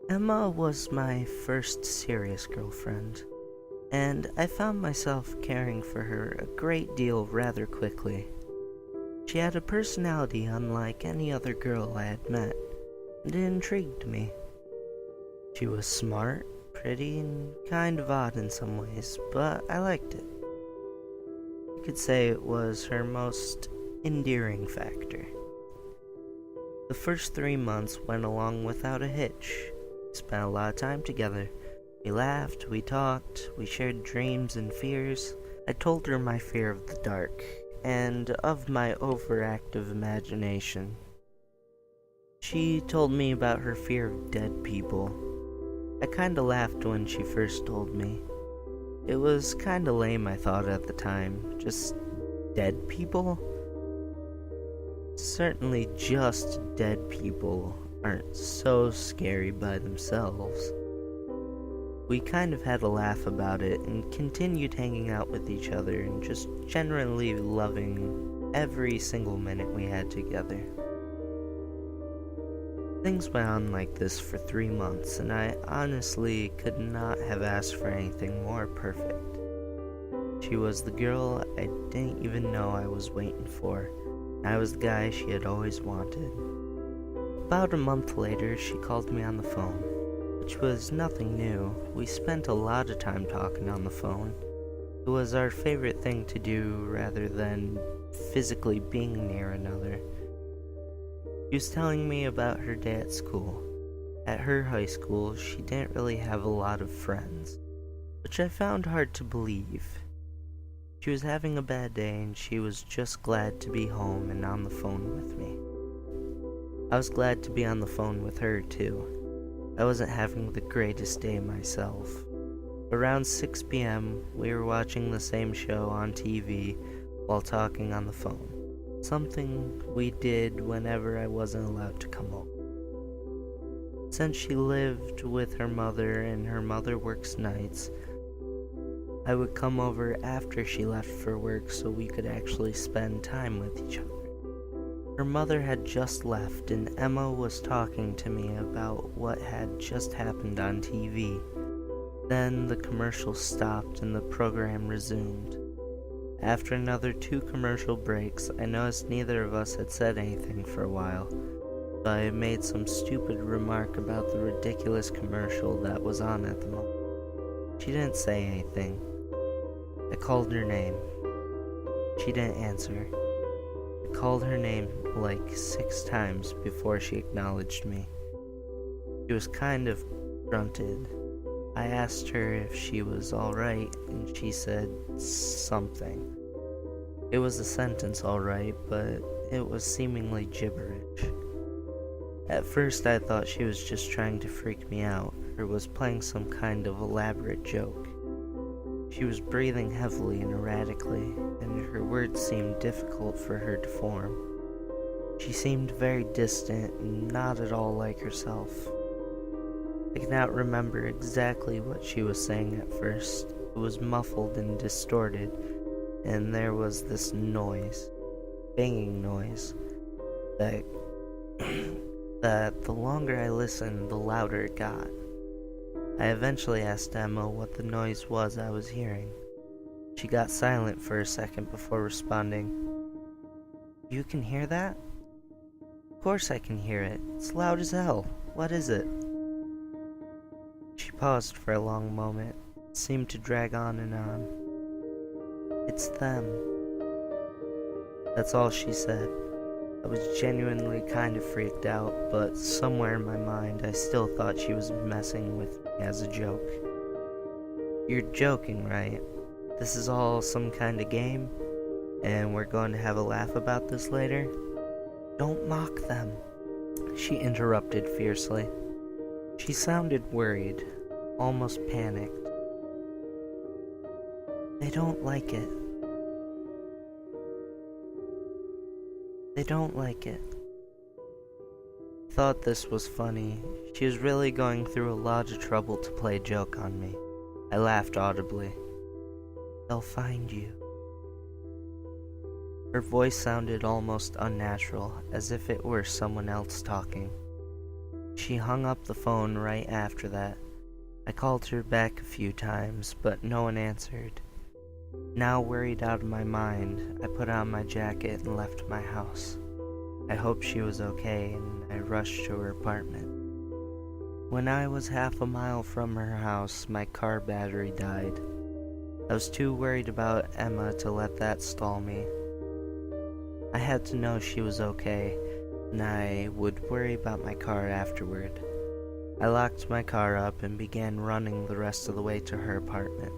Emma was my first serious girlfriend, and I found myself caring for her a great deal rather quickly. She had a personality unlike any other girl I had met, and it intrigued me. She was smart, pretty, and kind of odd in some ways, but I liked it. You could say it was her most endearing factor. The first 3 months went along without a hitch. We spent a lot of time together. We laughed, we talked, we shared dreams and fears. I told her my fear of the dark, and of my overactive imagination. She told me about her fear of dead people. I kinda laughed when she first told me. It was kinda lame, I thought at the time. Just dead people? Certainly just dead people aren't so scary by themselves. We kind of had a laugh about it and continued hanging out with each other and just generally loving every single minute we had together. Things went on like this for 3 months, and I honestly could not have asked for anything more perfect. She was the girl I didn't even know I was waiting for. I was the guy she had always wanted. About a month later, she called me on the phone, which was nothing new. We spent a lot of time talking on the phone. It was our favorite thing to do rather than physically being near another. She was telling me about her day at school. At her high school, she didn't really have a lot of friends, which I found hard to believe. She was having a bad day and she was just glad to be home and on the phone with me. I was glad to be on the phone with her too. I wasn't having the greatest day myself. Around 6 p.m., we were watching the same show on TV while talking on the phone. Something we did whenever I wasn't allowed to come home. Since she lived with her mother and her mother works nights, I would come over after she left for work so we could actually spend time with each other. Her mother had just left and Emma was talking to me about what had just happened on TV. Then the commercial stopped and the program resumed. After another 2 commercial breaks, I noticed neither of us had said anything for a while, so I made some stupid remark about the ridiculous commercial that was on at the moment. She didn't say anything. I called her name. She didn't answer. I called her name like 6 times before she acknowledged me. She was kind of grunted. I asked her if she was alright, and she said something. It was a sentence alright, but it was seemingly gibberish. At first I thought she was just trying to freak me out, or was playing some kind of elaborate joke. She was breathing heavily and erratically, and her words seemed difficult for her to form. She seemed very distant and not at all like herself. I cannot remember exactly what she was saying at first. It was muffled and distorted, and there was this noise, banging noise, that that the longer I listened, the louder it got. I eventually asked Emma what the noise was I was hearing. She got silent for a second before responding. "You can hear that?" "Of course I can hear it. It's loud as hell. What is it?" She paused for a long moment. It seemed to drag on and on. "It's them." That's all she said. I was genuinely kind of freaked out, but somewhere in my mind I still thought she was messing with me as a joke. "You're joking, right? This is all some kind of game? And we're going to have a laugh about this later?" "Don't mock them," she interrupted fiercely. She sounded worried, almost panicked. "They don't like it. They don't like it." I thought this was funny. She was really going through a lot of trouble to play a joke on me. I laughed audibly. "They'll find you." Her voice sounded almost unnatural, as if it were someone else talking. She She hung up the phone right after that. I called her back a few times, but no one answered. Now worried out of my mind, I put on my jacket and left my house. I hoped she was okay, and I rushed to her apartment. When I was half a mile from her house, my car battery died. I was too worried about Emma to let that stall me. I had to know she was okay, and I would worry about my car afterward. I locked my car up and began running the rest of the way to her apartment.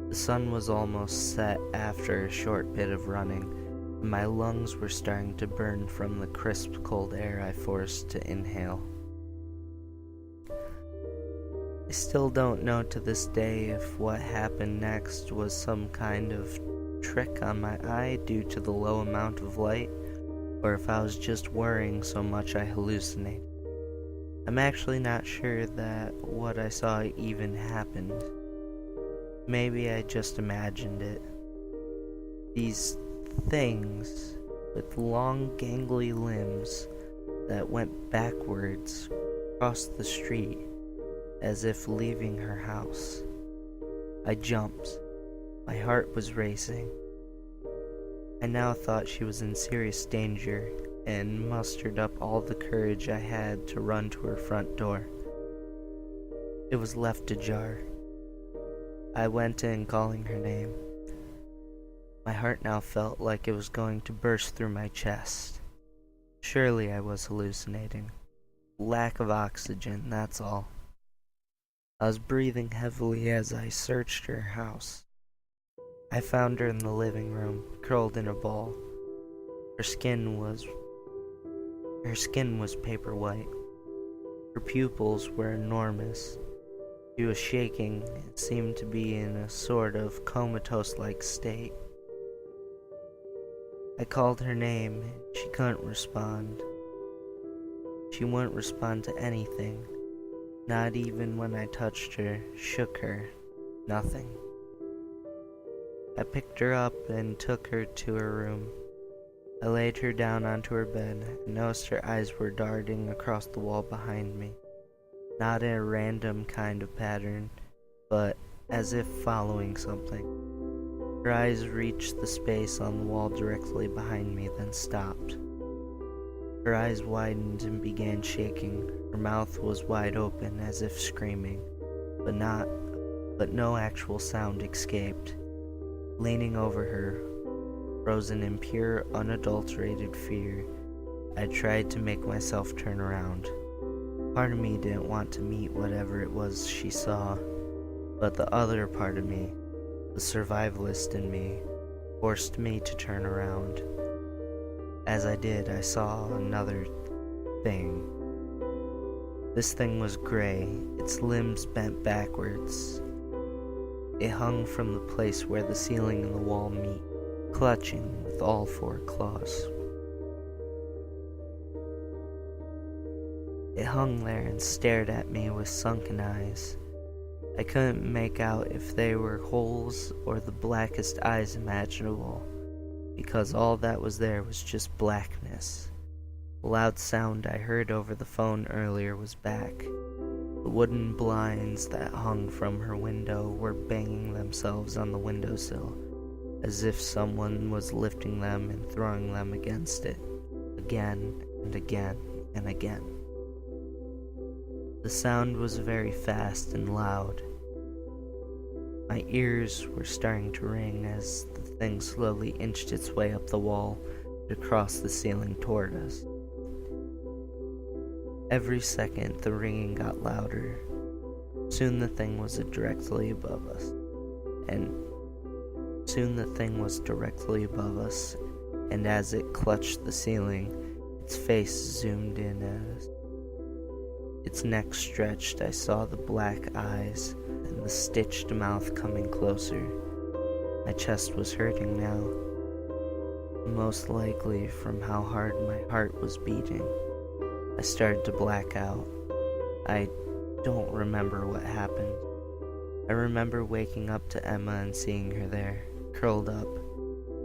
The sun was almost set after a short bit of running, and my lungs were starting to burn from the crisp, cold air I forced to inhale. I still don't know to this day if what happened next was some kind of trick on my eye due to the low amount of light, or if I was just worrying so much I hallucinated. I'm actually not sure that what I saw even happened. Maybe I just imagined it. These things with long gangly limbs that went backwards across the street as if leaving her house. I jumped. My heart was racing. I now thought she was in serious danger and mustered up all the courage I had to run to her front door. It was left ajar. I went in calling her name. My heart now felt like it was going to burst through my chest. Surely I was hallucinating. Lack of oxygen, that's all. I was breathing heavily as I searched her house. I found her in the living room, curled in a ball. Her skin was paper white. Her pupils were enormous. She was shaking and seemed to be in a sort of comatose-like state. I called her name and she couldn't respond. She wouldn't respond to anything, not even when I touched her, shook her, nothing. I picked her up and took her to her room. I laid her down onto her bed and noticed her eyes were darting across the wall behind me. Not in a random kind of pattern, but as if following something. Her eyes reached the space on the wall directly behind me, then stopped. Her eyes widened and began shaking. Her mouth was wide open as if screaming, but no actual sound escaped. Leaning over her, frozen in pure, unadulterated fear, I tried to make myself turn around. Part of me didn't want to meet whatever it was she saw, but the other part of me, the survivalist in me, forced me to turn around. As I did, I saw another thing. This thing was gray, its limbs bent backwards. It hung from the place where the ceiling and the wall meet, clutching with all four claws. It hung there and stared at me with sunken eyes. I couldn't make out if they were holes or the blackest eyes imaginable, because all that was there was just blackness. The loud sound I heard over the phone earlier was back. The wooden blinds that hung from her window were banging themselves on the windowsill, as if someone was lifting them and throwing them against it, again and again and again. The sound was very fast and loud. My ears were starting to ring as the thing slowly inched its way up the wall and across the ceiling toward us. Every second the ringing got louder. Soon the thing was directly above us, and as it clutched the ceiling, its face zoomed in at us. Its neck stretched, I saw the black eyes and the stitched mouth coming closer. My chest was hurting now, most likely from how hard my heart was beating. I started to black out. I don't remember what happened. I remember waking up to Emma and seeing her there, curled up,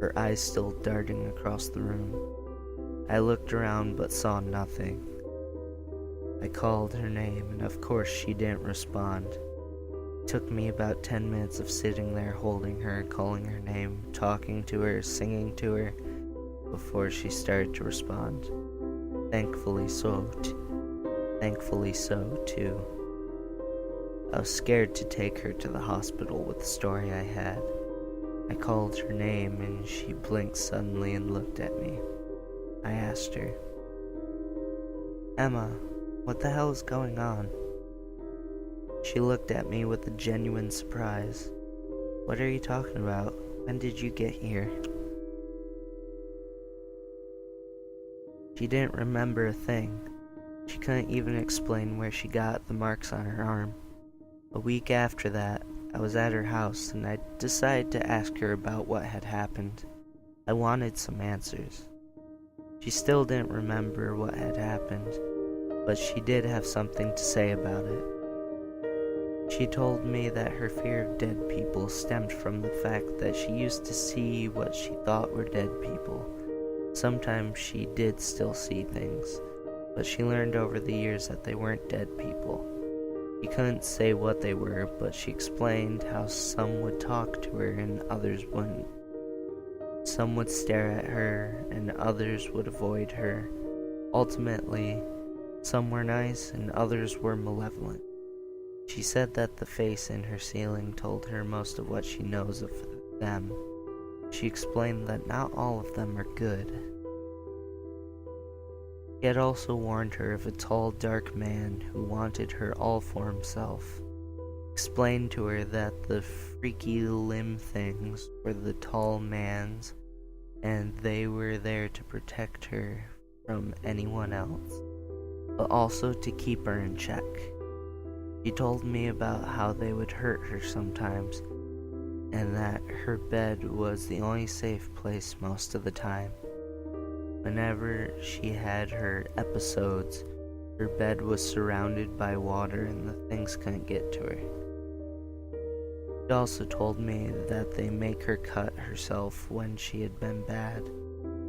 her eyes still darting across the room. I looked around but saw nothing. I called her name, and of course she didn't respond. It took me about 10 minutes of sitting there holding her, calling her name, talking to her, singing to her, before she started to respond. Thankfully so, too. I was scared to take her to the hospital with the story I had. I called her name and she blinked suddenly and looked at me. I asked her, "Emma, what the hell is going on?" She looked at me with a genuine surprise. "What are you talking about? When did you get here?" She didn't remember a thing. She couldn't even explain where she got the marks on her arm. A week after that, I was at her house and I decided to ask her about what had happened. I wanted some answers. She still didn't remember what had happened, but she did have something to say about it. She told me that her fear of dead people stemmed from the fact that she used to see what she thought were dead people. Sometimes she did still see things, but she learned over the years that they weren't dead people. She couldn't say what they were, but she explained how some would talk to her and others wouldn't. Some would stare at her and others would avoid her. Ultimately, some were nice and others were malevolent. She said that the face in her ceiling told her most of what she knows of them. She explained that not all of them are good. He had also warned her of a tall, dark man who wanted her all for himself. Explained to her that the freaky limb things were the tall man's, and they were there to protect her from anyone else, but also to keep her in check. She told me about how they would hurt her sometimes, and that her bed was the only safe place most of the time. Whenever she had her episodes, her bed was surrounded by water and the things couldn't get to her. She also told me that they make her cut herself when she had been bad.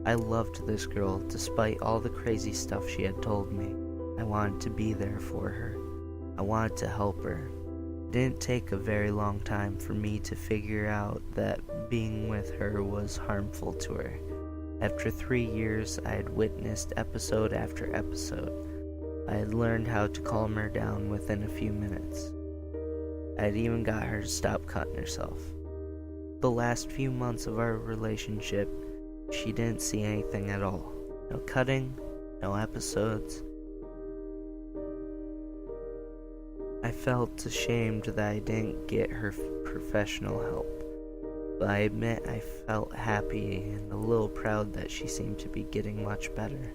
I loved this girl despite all the crazy stuff she had told me. I wanted to be there for her. I wanted to help her. It didn't take a very long time for me to figure out that being with her was harmful to her. After 3 years, I had witnessed episode after episode. I had learned how to calm her down within a few minutes. I had even got her to stop cutting herself. The last few months of our relationship, she didn't see anything at all. No cutting, no episodes. I felt ashamed that I didn't get her professional help, but I admit I felt happy and a little proud that she seemed to be getting much better.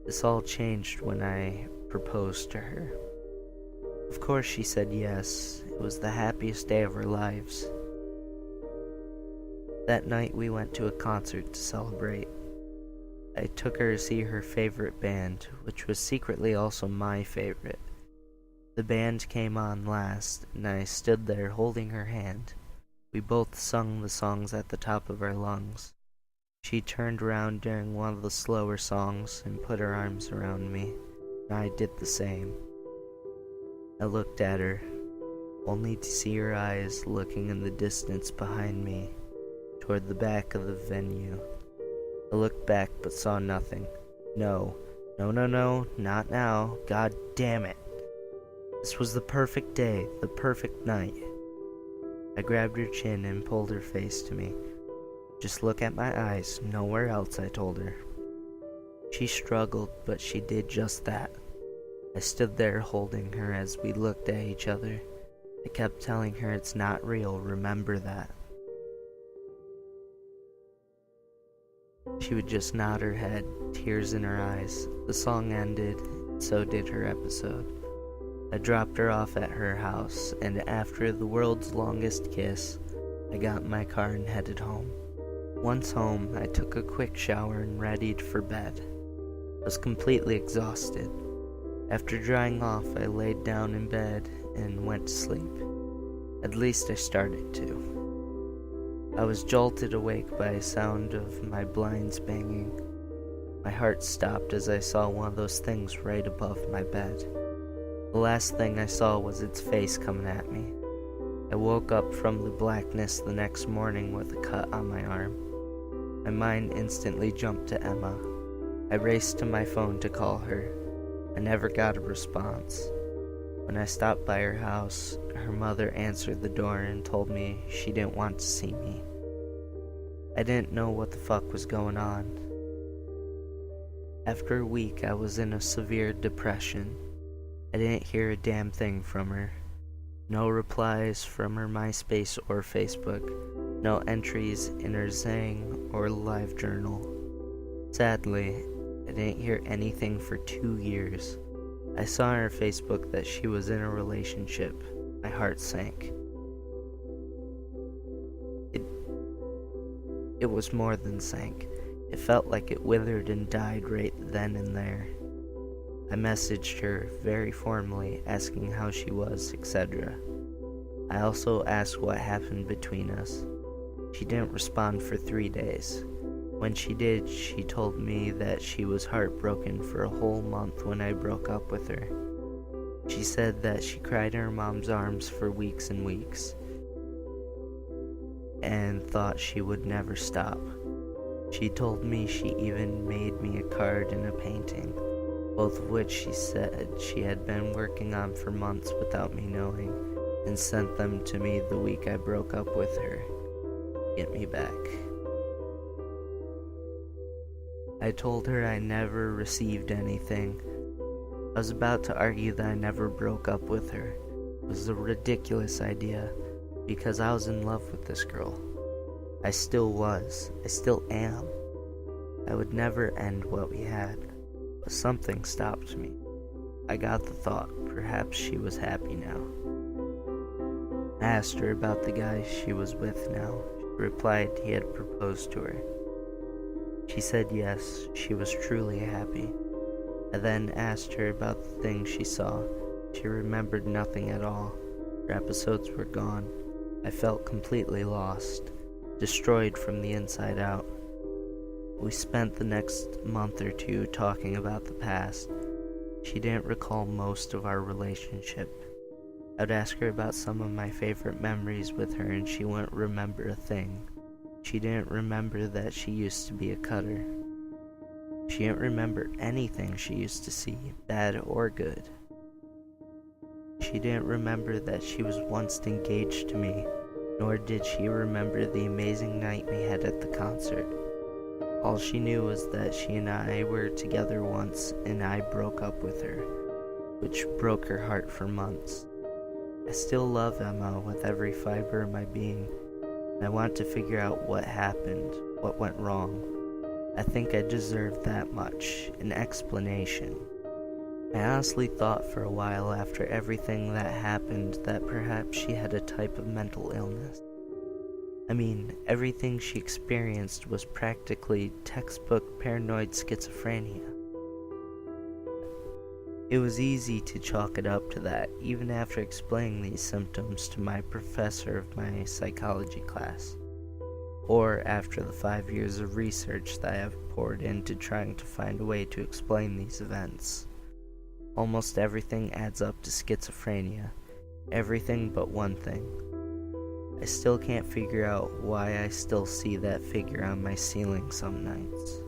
This all changed when I proposed to her. Of course she said yes. It was the happiest day of our lives. That night we went to a concert to celebrate. I took her to see her favorite band, which was secretly also my favorite. The band came on last, and I stood there holding her hand. We both sung the songs at the top of our lungs. She turned around during one of the slower songs and put her arms around me, and I did the same. I looked at her, only to see her eyes looking in the distance behind me, toward the back of the venue. I looked back but saw nothing. No, not now. God damn it. This was the perfect day, the perfect night. I grabbed her chin and pulled her face to me. Just look at my eyes, nowhere else, I told her. She struggled, but she did just that. I stood there holding her as we looked at each other. I kept telling her it's not real, remember that. She would just nod her head, tears in her eyes. The song ended, and so did her episode. I dropped her off at her house, and after the world's longest kiss, I got in my car and headed home. Once home, I took a quick shower and readied for bed. I was completely exhausted. After drying off, I laid down in bed and went to sleep. At least I started to. I was jolted awake by a sound of my blinds banging. My heart stopped as I saw one of those things right above my bed. The last thing I saw was its face coming at me. I woke up from the blackness the next morning with a cut on my arm. My mind instantly jumped to Emma. I raced to my phone to call her. I never got a response. When I stopped by her house, her mother answered the door and told me she didn't want to see me. I didn't know what the fuck was going on. After a week, I was in a severe depression. I didn't hear a damn thing from her. No replies from her MySpace or Facebook. No entries in her Zang or LiveJournal. Sadly, I didn't hear anything for 2 years. I saw on her Facebook that she was in a relationship. My heart sank. It was more than sank. It felt like it withered and died right then and there. I messaged her very formally, asking how she was, etc. I also asked what happened between us. She didn't respond for 3 days. When she did, she told me that she was heartbroken for a whole month when I broke up with her. She said that she cried in her mom's arms for weeks and weeks, and thought she would never stop. She told me she even made me a card and a painting, both of which she said she had been working on for months without me knowing, and sent them to me the week I broke up with her. Get me back. I told her I never received anything. I was about to argue that I never broke up with her. It was a ridiculous idea, because I was in love with this girl. I still was. I still am. I would never end what we had, but something stopped me. I got the thought, perhaps she was happy now. I asked her about the guy she was with now. She replied he had proposed to her. She said yes, she was truly happy. I then asked her about the things she saw. She remembered nothing at all. Her episodes were gone. I felt completely lost, destroyed from the inside out. We spent the next month or two talking about the past. She didn't recall most of our relationship. I'd ask her about some of my favorite memories with her and she wouldn't remember a thing. She didn't remember that she used to be a cutter. She didn't remember anything she used to see, bad or good. She didn't remember that she was once engaged to me, nor did she remember the amazing night we had at the concert. All she knew was that she and I were together once and I broke up with her, which broke her heart for months. I still love Emma with every fiber of my being. I want to figure out what happened, what went wrong. I think I deserved that much, an explanation. I honestly thought for a while after everything that happened that perhaps she had a type of mental illness. I mean, everything she experienced was practically textbook paranoid schizophrenia. It was easy to chalk it up to that, even after explaining these symptoms to my professor of my psychology class, or after the 5 years of research that I have poured into trying to find a way to explain these events. Almost everything adds up to schizophrenia, everything but one thing. I still can't figure out why I still see that figure on my ceiling some nights.